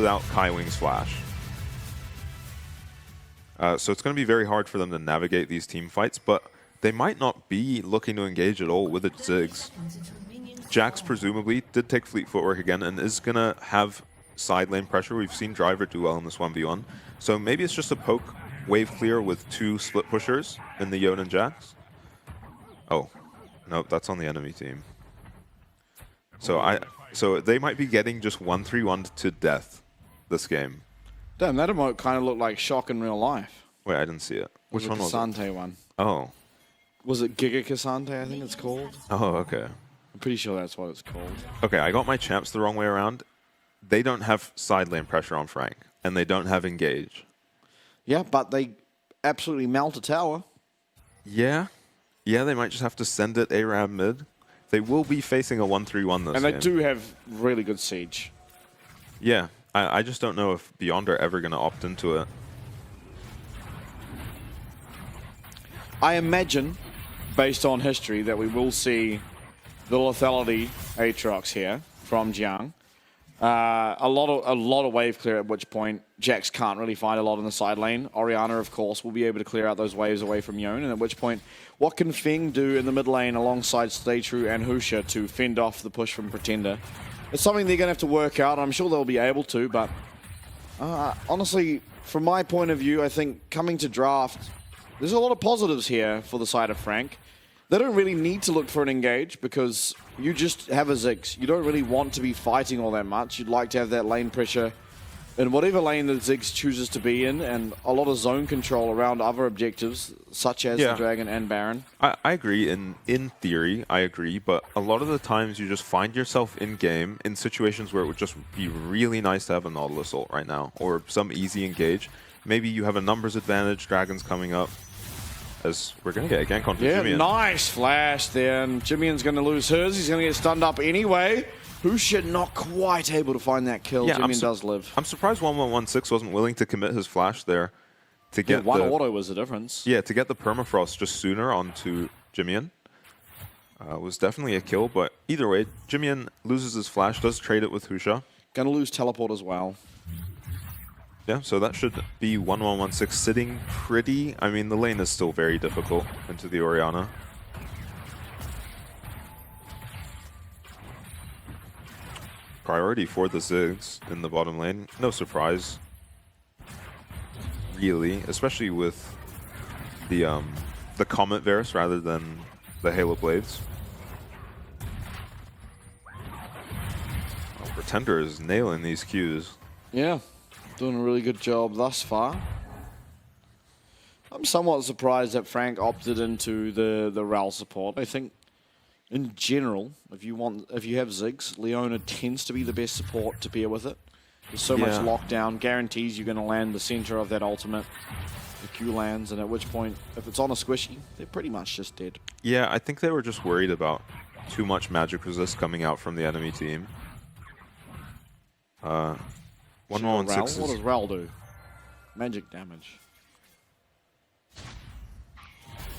without Kaiwing's flash. So it's going to be very hard for them to navigate these team fights, but they might not be looking to engage at all with its Ziggs. Jax presumably did take fleet footwork again and is going to have side lane pressure. We've seen Driver do well in this 1v1. So maybe it's just a poke wave clear with 2 split pushers in the Yone and Jax. Oh, no, that's on the enemy team. So they might be getting just 1-3-1 to death this game. Damn, that emote kind of looked like Shock in real life. Wait, I didn't see it. Which one was it? Cassante one. Oh. Was it Giga Cassante, I think it's called? Oh, okay. I'm pretty sure that's what it's called. Okay, I got my champs the wrong way around. They don't have side lane pressure on Frank, and they don't have engage. Yeah, but they absolutely melt a tower. Yeah. Yeah, they might just have to send it ARAB mid. They will be facing a 1-3-1 this And they game. do have really good siege. Yeah, I just don't know if Beyond are ever going to opt into it. I imagine, based on history, that we will see the lethality Aatrox here from Jiang. A lot of wave clear, at which point Jax can't really find a lot in the side lane. Orianna, of course, will be able to clear out those waves away from Yone, and at which point, what can Feng do in the mid lane alongside Stay True and Husha to fend off the push from Pretender? It's something they're going to have to work out. I'm sure they'll be able to, but honestly, from my point of view, I think coming to draft, there's a lot of positives here for the side of Frank. They don't really need to look for an engage because you just have a Ziggs. You don't really want to be fighting all that much. You'd like to have that lane pressure in whatever lane the Ziggs chooses to be in, and a lot of zone control around other objectives, such as the Dragon and Baron. I agree. In theory, I agree. But a lot of the times you just find yourself in-game in situations where it would just be really nice to have a Nautilus ult right now, or some easy engage. Maybe you have a numbers advantage, Dragon's coming up. As we're going to get a gank onto Jimmy. Nice flash there. And Jimmy's going to lose hers. He's going to get stunned up anyway. Husha not quite able to find that kill. Yeah, Jimmy does live. I'm surprised 1116 wasn't willing to commit his flash there to get one auto was the difference. Yeah, to get the permafrost just sooner onto Jimmy. Was definitely a kill, but either way, Jimmy loses his flash, does trade it with Husha. Going to lose teleport as well. Yeah, so that should be 1116 sitting pretty. I mean, the lane is still very difficult into the Orianna. Priority for the Ziggs in the bottom lane. No surprise, really, especially with the Comet Varus rather than the Halo Blades. Oh, Pretender is nailing these Qs. Yeah. Doing a really good job thus far. I'm somewhat surprised that Frank opted into the Rel support. I think, in general, if you have Ziggs, Leona tends to be the best support to pair with it. There's so much lockdown, guarantees you're going to land the center of that ultimate. The Q lands, and at which point, if it's on a squishy, they're pretty much just dead. Yeah, I think they were just worried about too much magic resist coming out from the enemy team. 1116. What does Rel do? Magic damage.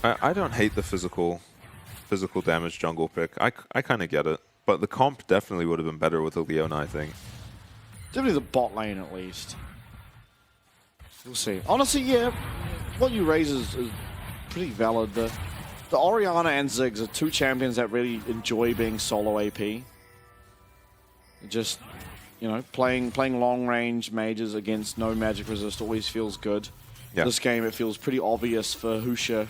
I don't hate the physical damage jungle pick. I kind of get it. But the comp definitely would have been better with a Leona, I think. Definitely the bot lane, at least. We'll see. Honestly, yeah, what you raise is pretty valid. The Orianna and Ziggs are two champions that really enjoy being solo AP. Just... you know, playing long-range mages against no magic resist always feels good. Yeah. This game, it feels pretty obvious for Husha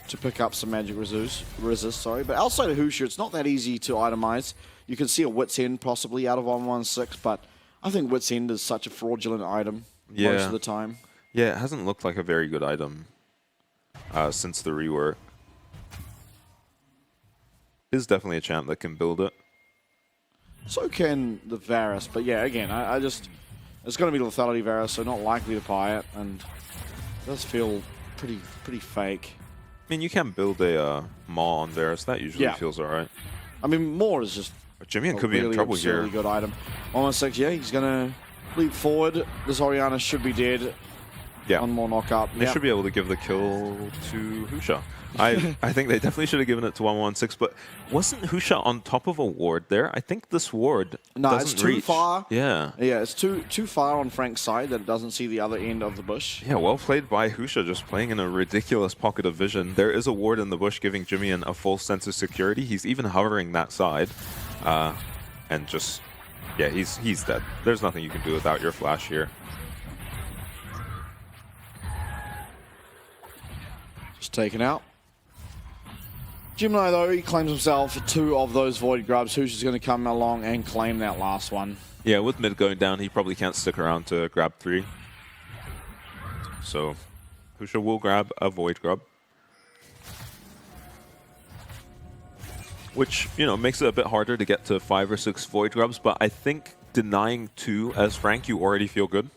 to pick up some magic resist. But outside of Husha, it's not that easy to itemize. You can see a Wit's End possibly out of 116, but I think Wit's End is such a fraudulent item most of the time. Yeah, it hasn't looked like a very good item since the rework. Is definitely a champ that can build it. So can the Varus, but yeah, again, I just... it's going to be lethality Varus, so not likely to buy it, and it does feel pretty fake. I mean, you can build a Maw on Varus. That usually feels alright. I mean, Maw is just... Jimmy could be in trouble here. Really good item. Almost like, yeah, he's going to leap forward. This Orianna should be dead. One more knock up. They should be able to give the kill to Husha. I think they definitely should have given it to 116, but wasn't Husha on top of a ward there? I think this ward doesn't it's too reach. far. Yeah. Yeah, it's too far on Frank's side that it doesn't see the other end of the bush. Yeah, well played by Husha, just playing in a ridiculous pocket of vision. There is a ward in the bush giving Jimmy a full sense of security. He's even hovering that side. And just, yeah, he's dead. There's nothing you can do without your flash here. Just taken out. Gemini, though, he claims himself 2 of those Void Grubs. Who's going to come along and claim that last one? Yeah, with mid going down, he probably can't stick around to grab 3. So, Husha will grab a Void Grub. Which, you know, makes it a bit harder to get to 5 or 6 Void Grubs, but I think denying 2 as Frank, you already feel good.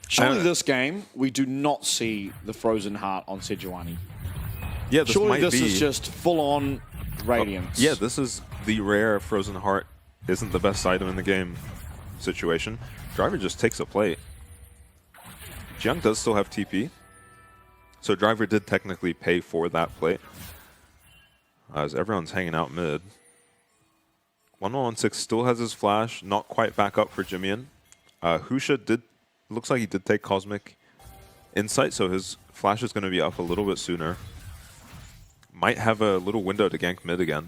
Surely this game, we do not see the Frozen Heart on Sejuani. Yeah, this Surely might this be... is just full-on Radiance. Yeah, this is the rare Frozen Heart isn't the best item in the game situation. Driver just takes a plate. Jiang does still have TP, so Driver did technically pay for that plate. As everyone's hanging out mid. 1116 still has his flash, not quite back up for Jimian. Husha looks like he did take Cosmic Insight, so his flash is going to be up a little bit sooner. Might have a little window to gank mid again.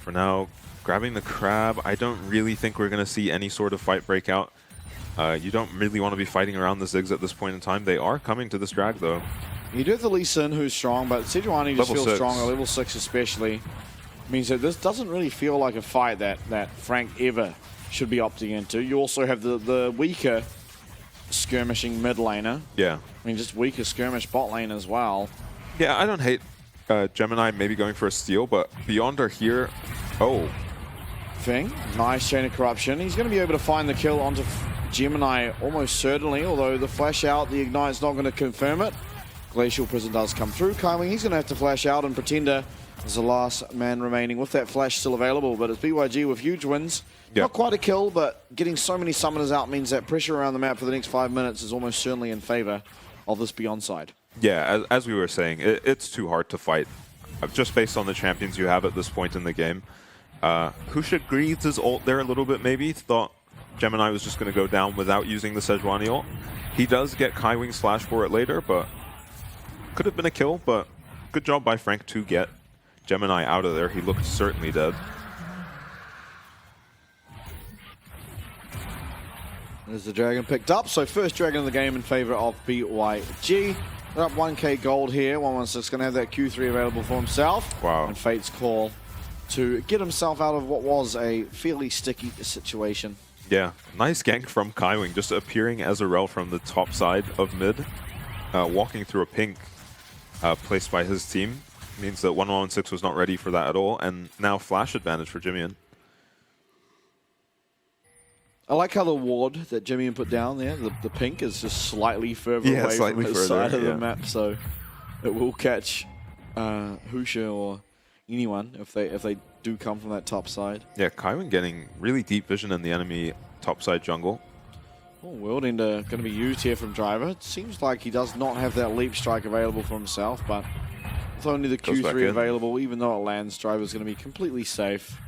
For now, grabbing the crab. I don't really think we're going to see any sort of fight break out. You don't really want to be fighting around the Ziggs at this point in time. They are coming to this drag, though. You do have the Lee Sin, who's strong, but Sejuani just feels stronger. Level 6 especially means that this doesn't really feel like a fight that Frank ever should be opting into. You also have the weaker skirmishing mid laner. Yeah. I mean, just weaker skirmish bot lane as well. Yeah, I don't hate Gemini maybe going for a steal, but beyond are here. Oh. Thing. Nice chain of corruption. He's going to be able to find the kill onto Gemini almost certainly, although the flash out, the ignite's not going to confirm it. Glacial Prison does come through. Kaiwing, he's going to have to flash out, and Pretender is the last man remaining with that flash still available. But it's BYG with huge wins. Yep. Not quite a kill, but getting so many summoners out means that pressure around the map for the next 5 minutes is almost certainly in favor of this Beyond side. Yeah, as we were saying, it's too hard to fight just based on the champions you have at this point in the game. Husha greeds his ult there a little bit maybe. Thought Gemini was just going to go down without using the Sejuani ult. He does get Kaiwing's flash for it later, but could have been a kill, but good job by Frank to get Gemini out of there. He looked certainly dead. There's the dragon picked up. So first dragon of the game in favor of BYG. They're up 1k gold here. 116 going to have that Q3 available for himself. Wow. And Fate's call to get himself out of what was a fairly sticky situation. Yeah, nice gank from Kaiwing, just appearing as a rel from the top side of mid. Walking through a pink placed by his team. Means that 1116 was not ready for that at all. And now flash advantage for Jimian. I like how the ward that Jimian put down there, the pink, is just slightly further away from his side of the map, so it will catch Husha or anyone if they do come from that top side. Yeah, Kaiwing getting really deep vision in the enemy top side jungle. Oh, World Ender going to be used here from Driver. It seems like he does not have that leap strike available for himself, but with only the Q3 available, even though it lands, Driver's going to be completely safe.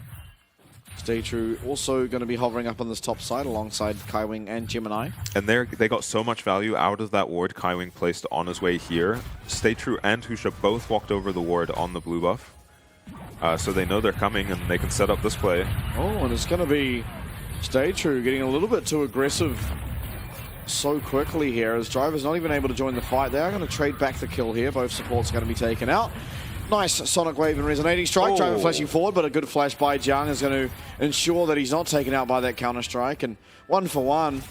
Stay True also going to be hovering up on this top side alongside Kaiwing and Gemini. And they got so much value out of that ward Kaiwing placed on his way here. Stay True and Husha both walked over the ward on the blue buff. So they know they're coming and they can set up this play. Oh, and it's going to be Stay True getting a little bit too aggressive so quickly here as Driver's not even able to join the fight. They are going to trade back the kill here. Both supports are going to be taken out. Nice Sonic Wave and Resonating Strike. Driver flashing forward, but a good flash by Jiang is going to ensure that he's not taken out by that counter strike. And 1-for-1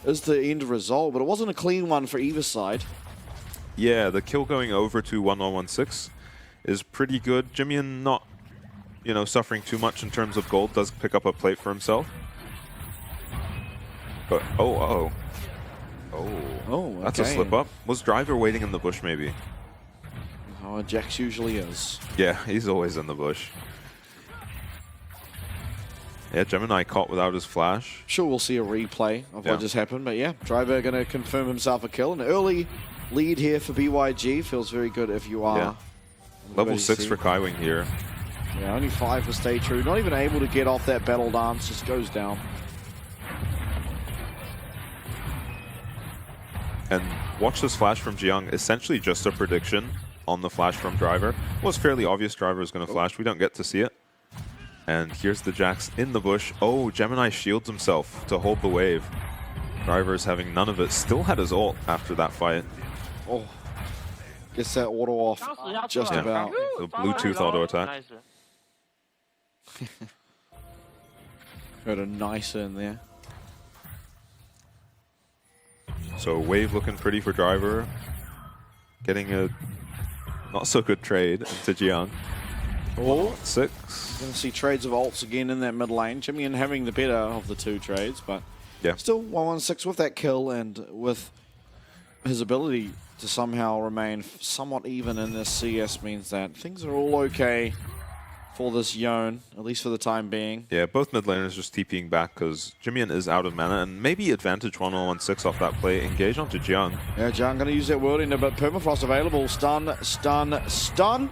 is the end result, but it wasn't a clean one for either side. Yeah, the kill going over to 1116 is pretty good. Jimian not, suffering too much in terms of gold. Does pick up a plate for himself. But that's a slip up. Was Driver waiting in the bush maybe? Oh, Jax usually is. Yeah, he's always in the bush. Yeah, Gemini caught without his flash. Sure, we'll see a replay of what just happened, but yeah, Driver going to confirm himself a kill. An early lead here for BYG. Feels very good if you are. Yeah. Level 6 for Kaiwing here. Yeah, only 5 for Stay True. Not even able to get off that battle dance, just goes down. And watch this flash from Jiang, essentially just a prediction on the flash from Driver. Well, it's fairly obvious Driver is going to flash. We don't get to see it. And here's the Jax in the bush. Oh, Gemini shields himself to hold the wave. Driver is having none of it. Still had his ult after that fight. Oh, gets that auto off just about. The Bluetooth auto attack. Got a nice in there. So wave looking pretty for Driver. Getting a not so good trade into Jiang. Oh, 6. Going to see trades of ults again in that mid lane. Jimmy having the better of the 2 trades, but yeah, still 116 with that kill and with his ability to somehow remain somewhat even in this CS means that things are all okay for this Yone, at least for the time being. Yeah, both mid laners just TPing back because Jimian is out of mana and maybe advantage 116 off that play. Engage onto Jiang. Yeah, Jiang going to use that word in but Permafrost available. Stun, stun, stun.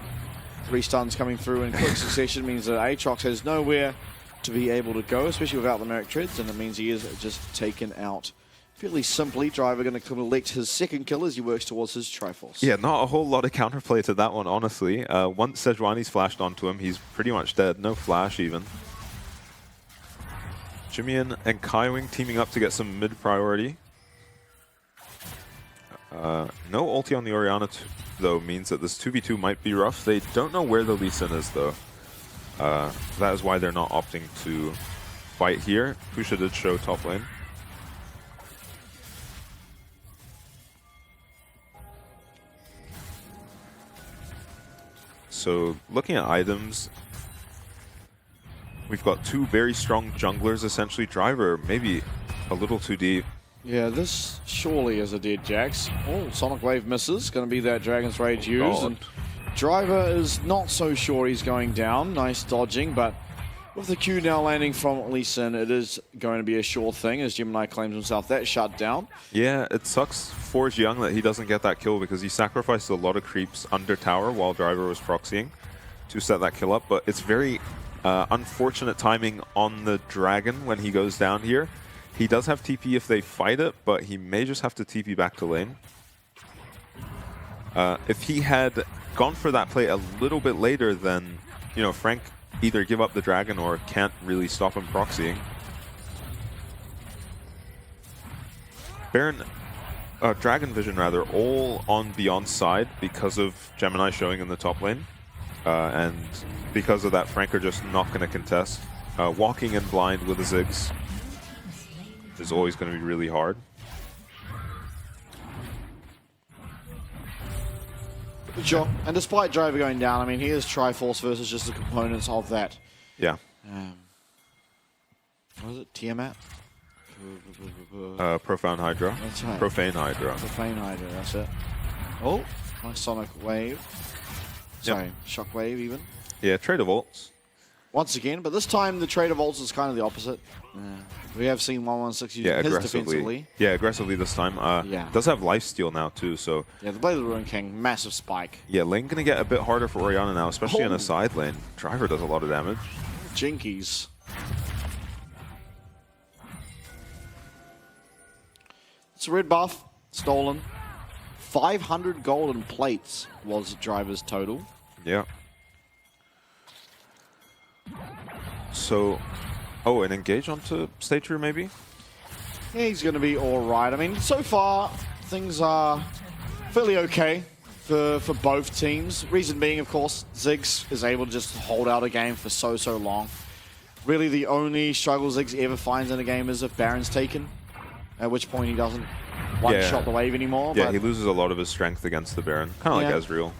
3 stuns coming through in quick succession means that Aatrox has nowhere to be able to go, especially without the Merrick Treads, and it means he is just taken out fairly simply. Driver going to collect his 2nd kill as he works towards his Triforce. Yeah, not a whole lot of counterplay to that one, honestly. Once Sejuani's flashed onto him, he's pretty much dead. No flash even. Jimian and Kaiwing teaming up to get some mid priority. No ulti on the Orianna, though, means that this 2v2 might be rough. They don't know where the Lee Sin is, though. That is why they're not opting to fight here. Pusha did show top lane. So, looking at items, we've got 2 very strong junglers, essentially. Driver, maybe a little too deep. Yeah, this surely is a dead Jax. Oh, Sonic Wave misses. Going to be that Dragon's Rage used. And Driver is not so sure he's going down. Nice dodging, but with the Q now landing from Lee Sin, it is going to be a sure thing as Gemini claims himself that shut down. Yeah, it sucks for Jiang that he doesn't get that kill because he sacrificed a lot of creeps under tower while Driver was proxying to set that kill up, but it's very unfortunate timing on the Dragon when he goes down here. He does have TP if they fight it, but he may just have to TP back to lane. If he had gone for that play a little bit later, then, you know, Frank either give up the Dragon or can't really stop him proxying. Baron, Dragon Vision rather, all on Beyond's side because of Gemini showing in the top lane. And because of that, Frank are just not going to contest. Walking in blind with the Ziggs is always going to be really hard. Sure, and despite Driver going down, I mean, he is Triforce versus just the components of that. Yeah. What is it? Tiamat? Profound Hydra. That's right. Profane Hydra. Profane Hydra, that's it. Oh, nice Sonic Wave. Sorry, Shock Wave even. Yeah, trade of ults. Once again, but this time the trade of ults is kind of the opposite. We have seen 116 use his defensively. Yeah, aggressively this time. Yeah. Does have lifesteal now too, so... Yeah, the Blade of the Ruin King, massive spike. Yeah, lane gonna get a bit harder for Orianna now, especially in a side lane. Driver does a lot of damage. Jinkies. It's a red buff, stolen. 500 golden plates was Driver's total. Yeah. So, oh, an engage onto Stature maybe? Yeah, he's going to be all right. I mean, so far, things are fairly okay for both teams. Reason being, of course, Ziggs is able to just hold out a game for so long. Really, the only struggle Ziggs ever finds in a game is if Baron's taken, at which point he doesn't one-shot the wave anymore. Yeah, but he loses a lot of his strength against the Baron, kind of like Ezreal.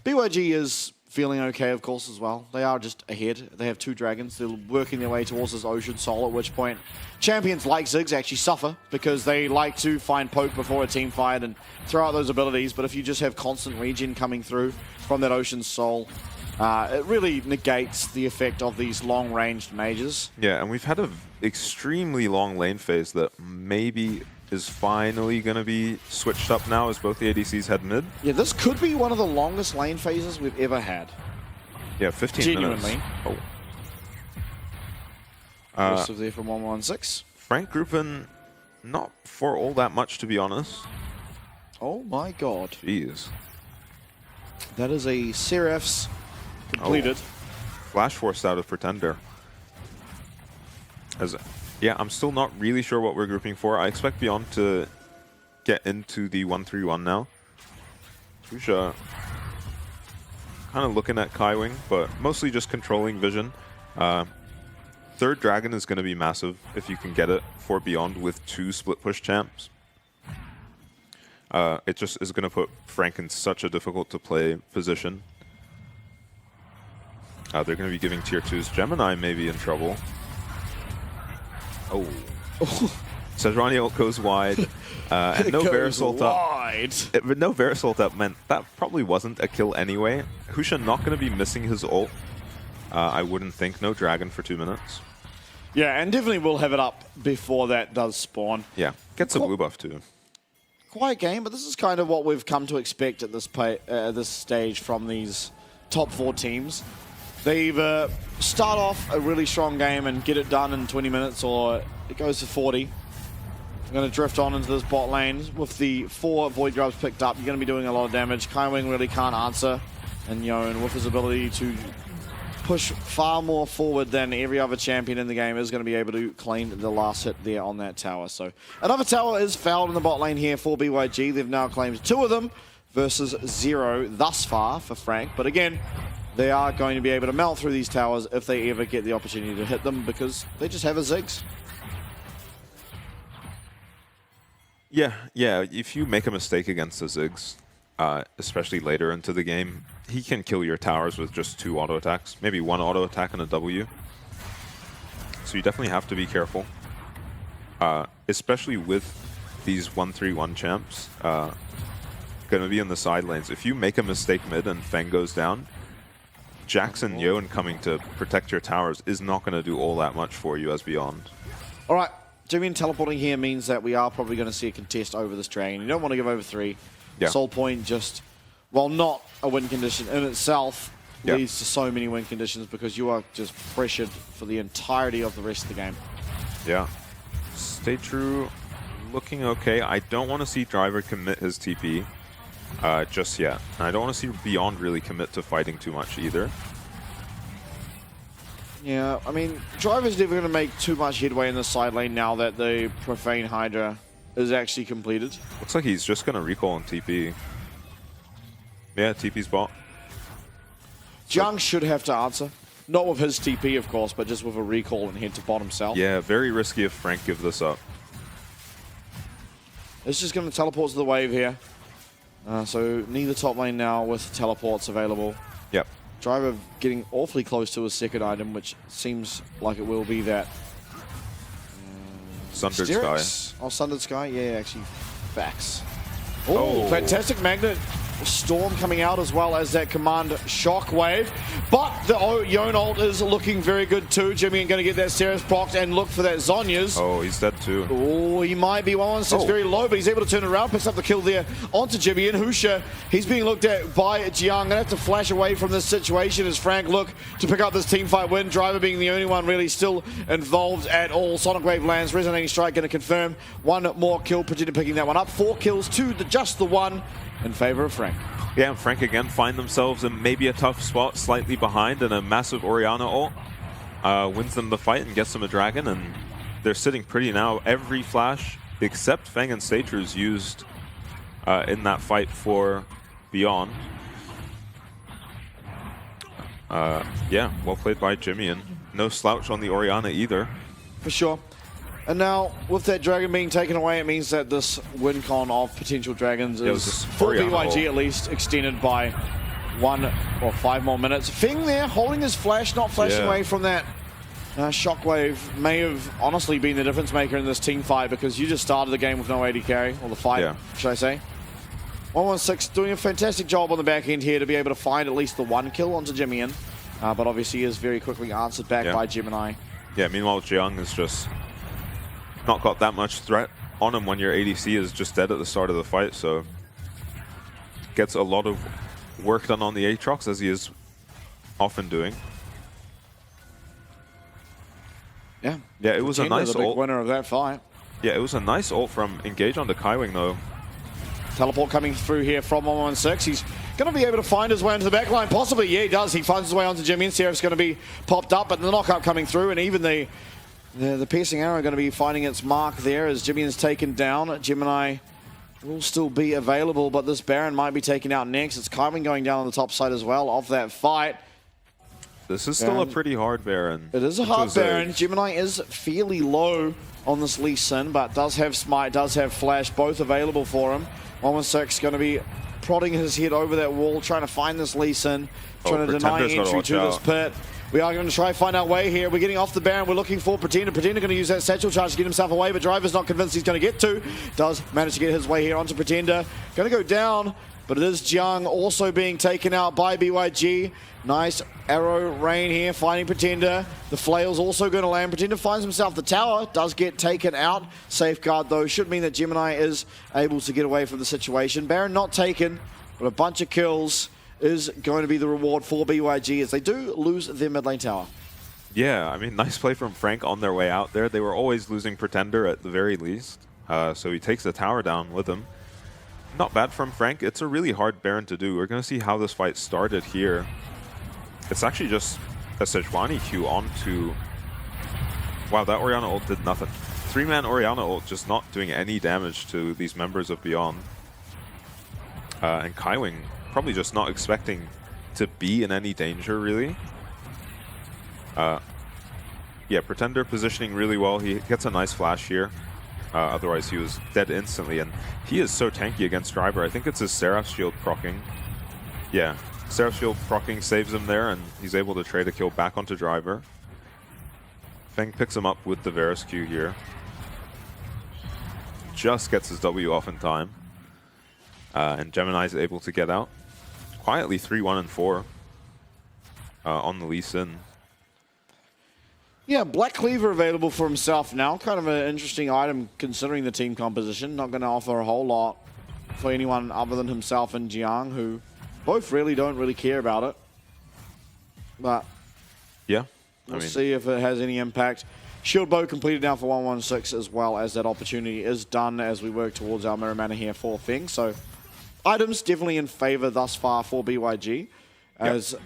BYG is feeling okay, of course, as well. They are just ahead. They have 2 dragons. They're working their way towards this Ocean Soul, at which point champions like Ziggs actually suffer because they like to find poke before a team fight and throw out those abilities. But if you just have constant regen coming through from that Ocean Soul, It really negates the effect of these long-ranged mages. Yeah, and we've had an extremely long lane phase that maybe is finally going to be switched up now as both the ADCs head mid. Yeah, this could be one of the longest lane phases we've ever had. Yeah, 15 Genuinely. minutes. Oh. Aggressive there from 116. Frank grouping not for all that much, to be honest. Oh my god. Jeez. That is a Seraph's completed. Flash forced out of Pretender. Yeah, I'm still not really sure what we're grouping for. I expect Beyond to get into the 1-3-1 now. Fusha kind of looking at Kaiwing, but mostly just controlling vision. Third Dragon is going to be massive if you can get it for Beyond with 2 split push champs. It just is going to put Frank in such a difficult to play position. They're going to be giving tier 2s. Gemini may be in trouble. Oh. Sejuani ult goes wide. And no Verisult up. But no Verisult up meant that probably wasn't a kill anyway. Husha not going to be missing his ult. I wouldn't think. No Dragon for 2 minutes. Yeah, and definitely will have it up before that does spawn. Yeah, gets a blue buff too. Quiet game, but this is kind of what we've come to expect at this stage from these top 4 teams. They either start off a really strong game and get it done in 20 minutes, or it goes to 40. We're going to drift on into this bot lane. With the 4 Void Grubs picked up, you're going to be doing a lot of damage. Kaiwing really can't answer. And Yon, with his ability to push far more forward than every other champion in the game, is going to be able to claim the last hit there on that tower. So another tower is fouled in the bot lane here for BYG. They've now claimed 2 of them versus 0 thus far for Frank. But again, they are going to be able to melt through these towers if they ever get the opportunity to hit them, because they just have a Ziggs. Yeah. If you make a mistake against the Ziggs, especially later into the game, he can kill your towers with just 2 auto attacks, maybe 1 auto attack and a W. So you definitely have to be careful, especially with these 1-3-1 champs. Going to be in the side lanes. If you make a mistake mid and Feng goes down, Jackson Yon coming to protect your towers is not going to do all that much for you as Beyond. All right, Jimin teleporting here means that we are probably going to see a contest over this dragon. You don't want to give over 3. Yeah. Soul Point just, while not a win condition in itself, leads to so many win conditions because you are just pressured for the entirety of the rest of the game. Yeah. Stay true, looking okay. I don't want to see Driver commit his TP just yet. And I don't want to see Beyond really commit to fighting too much either. Yeah, I mean, Driver's never going to make too much headway in the side lane now that the Profane Hydra is actually completed. Looks like he's just going to recall and TP. Yeah, TP's bot. Jiang should have to answer. Not with his TP, of course, but just with a recall and head to bot himself. Yeah, very risky if Frank gives this up. It's just going to teleport to the wave here. So neither top lane now with teleports available. Yep. Driver getting awfully close to his second item, which seems like it will be that. Sundered Sky. Oh, Sundered Sky? Yeah, actually, facts. Oh, fantastic magnet. Storm coming out as well as that command shockwave. But the Yon ult is looking very good too. Jimmy going to get that Ceres procced and look for that Zhonya's. Oh, he's dead too. Oh, he might be 116 very low, but he's able to turn around, picks up the kill there onto Jimmy. And Husha, he's being looked at by Jiang. Gonna have to flash away from this situation as Frank look to pick up this team fight win. Driver being the only one really still involved at all. Sonic Wave lands, Resonating Strike going to confirm one more kill. Pretender picking that one up. 4 kills to just the 1 in favor of Frank. Yeah, and Frank again find themselves in maybe a tough spot, slightly behind, and a massive Orianna ult wins them the fight and gets them a dragon, and they're sitting pretty now. Every flash except Feng and Statru's used in that fight for Beyond. Yeah, well played by Jimmy, and no slouch on the Orianna either. For sure. And now, with that dragon being taken away, it means that this win con of potential dragons is, for BYG at least, extended by 1 or 5 more minutes. Feng there, holding his flash, not flashing away from that. Shockwave may have honestly been the difference maker in this team fight, because you just started the game with no AD carry, or the fight, should I say. 116 doing a fantastic job on the back end here to be able to find at least the one kill onto Jimian. But obviously is very quickly answered back by Gemini. Yeah, meanwhile, Jiang has just not got that much threat on him when your ADC is just dead at the start of the fight, so gets a lot of work done on the Aatrox, as he is often doing. Yeah, it was a nice the big ult. winner of that fight. Yeah, it was a nice ult from Engage onto Kaiwing, though. Teleport coming through here from 116. He's going to be able to find his way into the backline. Possibly, yeah, he does. He finds his way onto Jimmy, and Seraph's going to be popped up, but the knockup coming through, and even the piercing arrow going to be finding its mark there as Jimmy is taken down. Gemini will still be available, but this Baron might be taken out next. It's Kaiwing going down on the top side as well of that fight. This is still a pretty hard Baron. It is a hard Baron. Gemini is fairly low on this Lee Sin, but does have Smite, does have Flash, both available for him. 116 going to be prodding his head over that wall, trying to find this Lee Sin, trying to deny entry to this pit. We are going to try and find our way here. We're getting off the Baron. We're looking for Pretender. Pretender going to use that satchel charge to get himself away, but Driver's not convinced he's going to get to. Does manage to get his way here onto Pretender. Going to go down, but it is Jiang also being taken out by BYG. Nice arrow rain here, finding Pretender. The flail's also going to land. Pretender finds himself the tower, does get taken out. Safeguard, though, should mean that Gemini is able to get away from the situation. Baron not taken, but a bunch of kills is going to be the reward for BYG as they do lose their mid lane tower. Yeah, I mean, nice play from Frank on their way out there. They were always losing Pretender at the very least, so he takes the tower down with him. Not bad from Frank. It's a really hard Baron to do. We're going to see how this fight started here. It's actually just a Sejuani Q onto... Wow, that Orianna ult did nothing. 3-man Orianna ult just not doing any damage to these members of Beyond. And Kaiwing probably just not expecting to be in any danger, really. Yeah, Pretender positioning really well. He gets a nice flash here. Otherwise, he was dead instantly. And he is so tanky against Driver. I think it's his Seraph shield proccing. Yeah, Seraph shield proccing saves him there, and he's able to trade a kill back onto Driver. Feng picks him up with the Varus Q here. Just gets his W off in time. And Gemini is able to get out. Quietly 3-1 and 4 on the Lee Sin. Yeah, Black Cleaver available for himself now. Kind of an interesting item considering the team composition. Not going to offer a whole lot for anyone other than himself and Jiang, who both really don't really care about it. But yeah, we'll see if it has any impact. Shield bow completed now for 116 as well as that opportunity is done as we work towards our Mirror Mana here for Feng. So items definitely in favor thus far for BYG as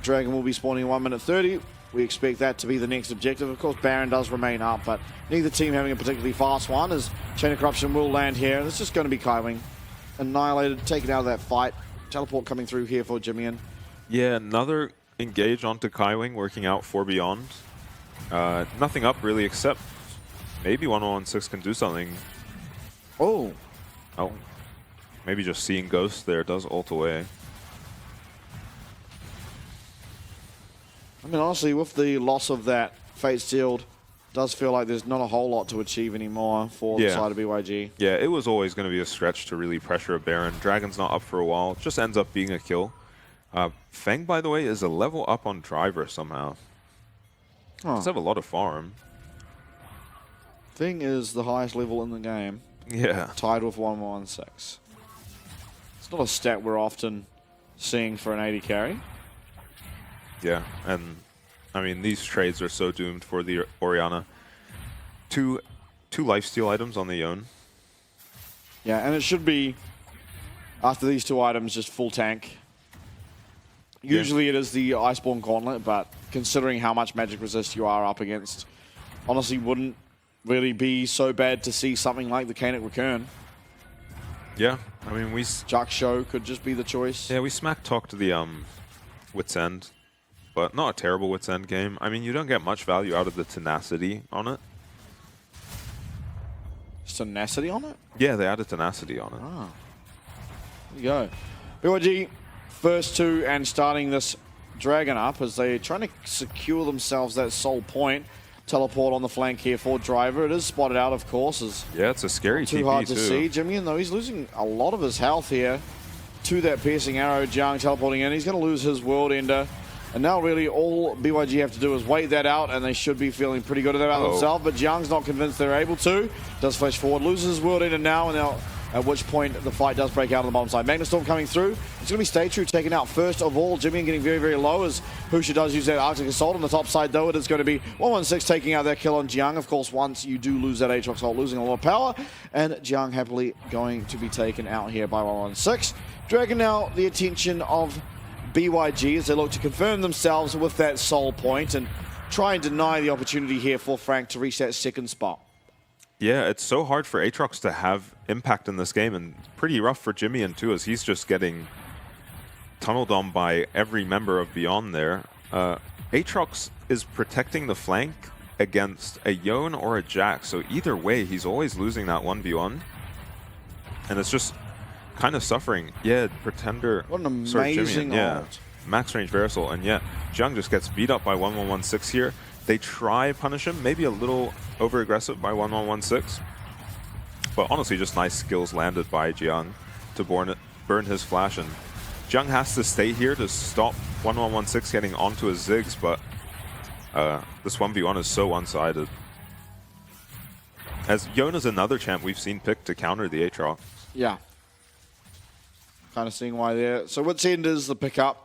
Dragon will be spawning in 1 minute 30. We expect that to be the next objective. Of course, Baron does remain up, but neither team having a particularly fast one as Chain of Corruption will land here. And it's just going to be Kaiwing annihilated, taken out of that fight. Teleport coming through here for Jimian. Yeah, another engage onto Kaiwing working out for Beyond. Nothing up really except maybe 116 can do something. Oh. Maybe just seeing Ghost there does ult away. I mean, honestly, with the loss of that Fate Sealed, does feel like there's not a whole lot to achieve anymore for the side of BYG. Yeah, it was always going to be a stretch to really pressure a Baron. Dragon's not up for a while. Just ends up being a kill. Feng, by the way, is a level up on Driver somehow. Does have a lot of farm. Feng is the highest level in the game. Yeah. Tied with 116. It's not a stat we're often seeing for an 80 carry. Yeah, and I mean, these trades are so doomed for the Orianna. Two lifesteal items on the Yone. Yeah, and it should be, after these two items, just full tank. Usually it is the Iceborne Gauntlet, but considering how much magic resist you are up against, honestly wouldn't really be so bad to see something like the Kainic Recurn. Yeah, I mean, Jack Show could just be the choice. Yeah, we smack talked the Wit's End, but not a terrible Wit's End game. I mean, you don't get much value out of the tenacity on it. Tenacity on it? Yeah, they added tenacity on it. Ah. There you go. BYG, first two and starting this Dragon up as they're trying to secure themselves that sole point. teleport on the flank here for Driver. It is spotted out, of course. Yeah, it's a scary too TP hard to too. see. Jimmy, though, he's losing a lot of his health here to that piercing arrow. Jiang teleporting in. He's going to lose his world ender. And now really all BYG have to do is wait that out, and they should be feeling pretty good about themselves. But Jiang's not convinced they're able to. Does flash forward, loses his world ender now, and now at which point the fight does break out on the bottom side. Magnastorm coming through. It's going to be Stay True taken out first of all. Jimmy getting very, very low as Husha does use that Arctic Assault. On the top side, though, it is going to be 116 taking out that kill on Jiang. Of course, once you do lose that Aatrox ult, losing a lot of power. And Jiang happily going to be taken out here by 116. Dragging now the attention of BYG as they look to confirm themselves with that soul point and try and deny the opportunity here for Frank to reach that second spot. Yeah, it's so hard for Aatrox to have impact in this game, and pretty rough for Jimmy too, as he's just getting tunneled on by every member of Beyond there. Aatrox is protecting the flank against a Yone or a Jax, so either way, he's always losing that 1v1. And it's just kind of suffering. Yeah, Pretender. What an amazing ult. Max range Verisol, and yeah, Jiang just gets beat up by 1116 here. They try punish him, maybe a little over-aggressive by 1116. But honestly, just nice skills landed by Jiang to burn his flash. And Jiang has to stay here to stop 1116 getting onto his Ziggs, but this 1v1 is so one-sided. As Yone is another champ we've seen picked to counter the Aatrox. Yeah. Kind of seeing why there. So what's end is the pickup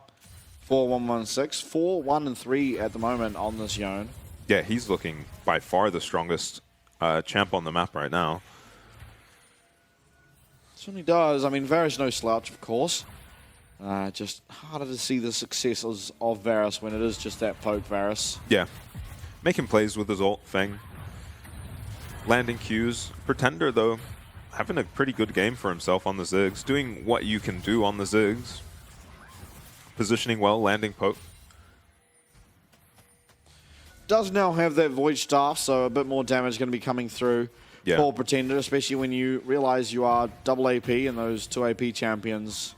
for 116. 4, 1, and 3 at the moment on this Yone. Yeah, he's looking by far the strongest champ on the map right now. Certainly does. I mean, Varus no slouch, of course. Just harder to see the successes of Varus when it is just that poke Varus. Yeah. Making plays with his ult, Feng. Landing Qs. Pretender, though, having a pretty good game for himself on the Ziggs. Doing what you can do on the Ziggs. Positioning well, landing poke. Does now have that Void Staff, so a bit more damage going to be coming through for Pretender, especially when you realize you are double AP and those 2 AP champions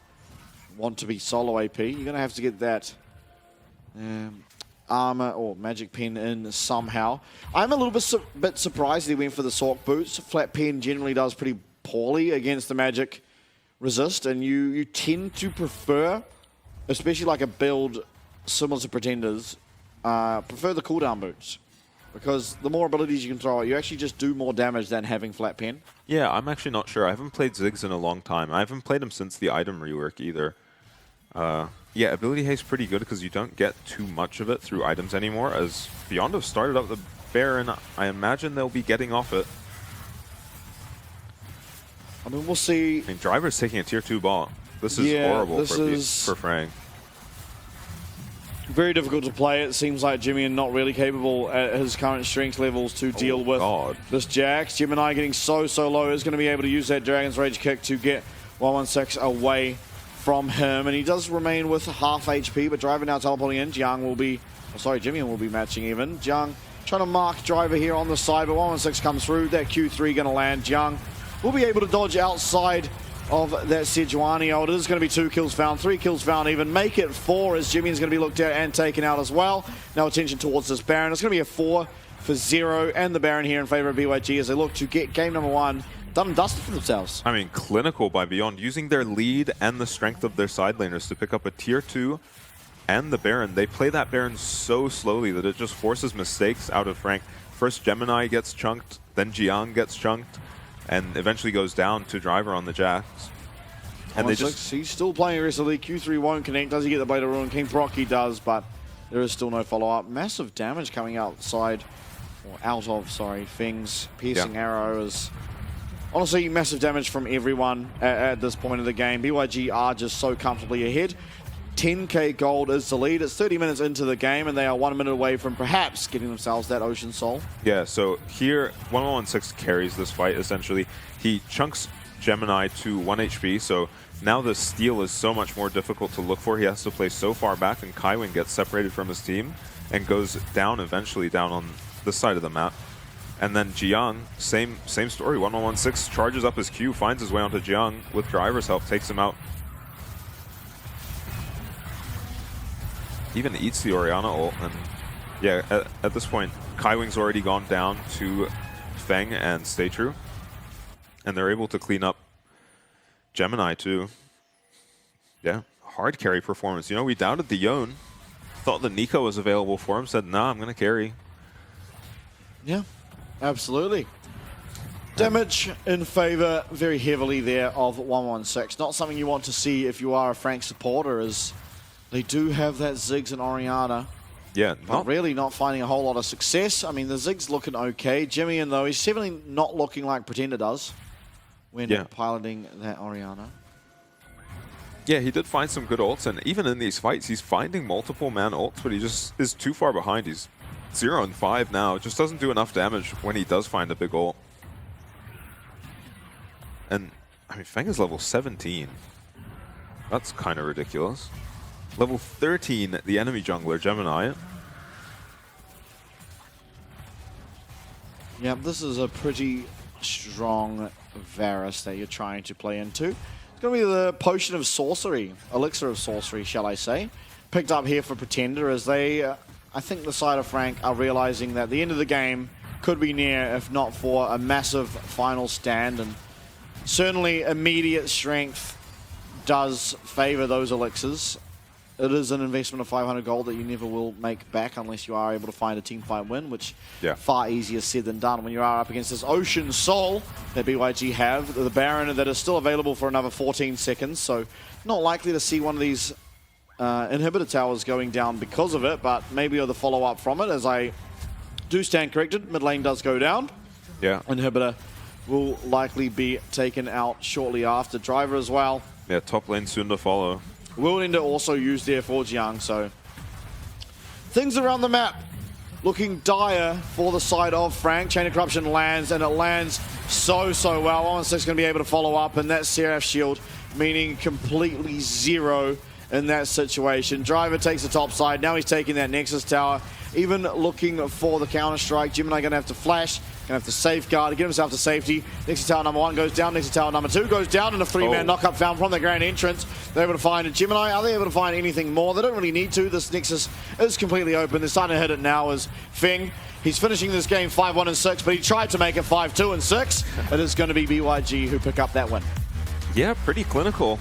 want to be solo AP. You're going to have to get that armor or magic pen in somehow. I'm a little bit surprised he went for the Sork boots. Flat pen generally does pretty poorly against the magic resist, and you tend to prefer, especially like a build similar to Pretender's, prefer the cooldown boots. Because the more abilities you can throw out, you actually just do more damage than having flat pen. Yeah, I'm actually not sure. I haven't played Ziggs in a long time. I haven't played him since the item rework either. Yeah, ability haste pretty good because you don't get too much of it through items anymore. As Beyond have started up the Baron, I imagine they'll be getting off it. I mean, we'll see. I mean, Driver's taking a tier 2 bot. This is horrible for Frank. Very difficult to play. It seems like Jimmy not really capable at his current strength levels to deal with this Jax. Gemini getting so low is going to be able to use that Dragon's Rage kick to get 116 away from him. And he does remain with half HP, but Driver now teleporting in. Jimmy will be matching even. Jiang trying to mark Driver here on the side, but 116 comes through. That Q3 going to land. Jiang will be able to dodge outside of that Sejuani ult. It is going to be 2 kills found, 3 kills found even. Make it 4 as Jimmy is going to be looked at and taken out as well. Now attention towards this Baron. It's going to be a 4 for 0 and the Baron here in favor of BYG as they look to get game number 1 done and dusted for themselves. I mean, clinical by Beyond, using their lead and the strength of their side laners to pick up a tier 2 and the Baron. They play that Baron so slowly that it just forces mistakes out of Frank. First Gemini gets chunked, then Jiang gets chunked, and eventually goes down to Driver on the Jax. And he's still playing aggressively. Q3 won't connect. Does he get the Blade of Ruin? King Brocky does, but there is still no follow-up. Massive damage coming outside, or out of, sorry, Feng's piercing arrow is honestly massive damage from everyone at this point of the game. BYG are just so comfortably ahead. 10k gold is the lead. It's 30 minutes into the game, and they are 1 minute away from perhaps getting themselves that Ocean Soul. Yeah, so here, 1116 carries this fight, essentially. He chunks Gemini to 1 HP, so now the steal is so much more difficult to look for. He has to play so far back, and Kaiwin gets separated from his team and goes down eventually down on this side of the map. And then Jiang, same story. 1116 charges up his Q, finds his way onto Jiang with Driver's help, takes him out. Even eats the Orianna ult, and Yeah, at this point, Kaiwing's already gone down to Feng and Stay True. And they're able to clean up Gemini too. Yeah, hard carry performance. You know, we doubted the Yone. Thought the Nico was available for him. Said, nah, I'm going to carry. Yeah, absolutely. Damage in favor very heavily there of 116. Not something you want to see if you are a Frank supporter, as they do have that Ziggs and Orianna. Yeah, but really not finding a whole lot of success. I mean, the Ziggs looking okay. Jimmy, though, he's certainly not looking like Pretender does when piloting that Orianna. Yeah, he did find some good ults, and even in these fights, he's finding multiple man ults, but he just is too far behind. He's 0 and 5 now. Just doesn't do enough damage when he does find a big ult. And, I mean, Feng is level 17. That's kind of ridiculous. Level 13, the enemy jungler, Gemini. Yeah, this is a pretty strong Varus that you're trying to play into. It's going to be the Potion of Sorcery, Elixir of Sorcery, shall I say. Picked up here for Pretender, as they, I think the side of Frank are realizing that the end of the game could be near, if not for a massive final stand. And certainly immediate strength does favor those elixirs. It is an investment of 500 gold that you never will make back unless you are able to find a team fight win, which far easier said than done when you are up against this Ocean Soul that BYG have, the Baron that is still available for another 14 seconds, so not likely to see one of these inhibitor towers going down because of it, but maybe the follow-up from it, as I do stand corrected. Mid lane does go down. Yeah. Inhibitor will likely be taken out shortly after. Driver as well. Yeah, top lane soon to follow. Will Ender also used there for Jiang, so things around the map looking dire for the side of Frank. Chain of Corruption lands, and it lands so well. 116 is going to be able to follow up, and that Seraph shield meaning completely zero in that situation. Driver takes the top side. Now he's taking that Nexus tower. Even looking for the counter-strike. Gemini going to have to flash, going to have to safeguard to get himself to safety. Nexus tower number 1 goes down, Nexus tower number 2 goes down, and a 3-man knockup found from the grand entrance. They're able to find it. Gemini, are they able to find anything more? They don't really need to. This Nexus is completely open. They're starting to hit it now as Feng. He's finishing this game 5-1 and 6, but he tried to make it 5-2 and 6. It is going to be BYG who pick up that win. Yeah, pretty clinical.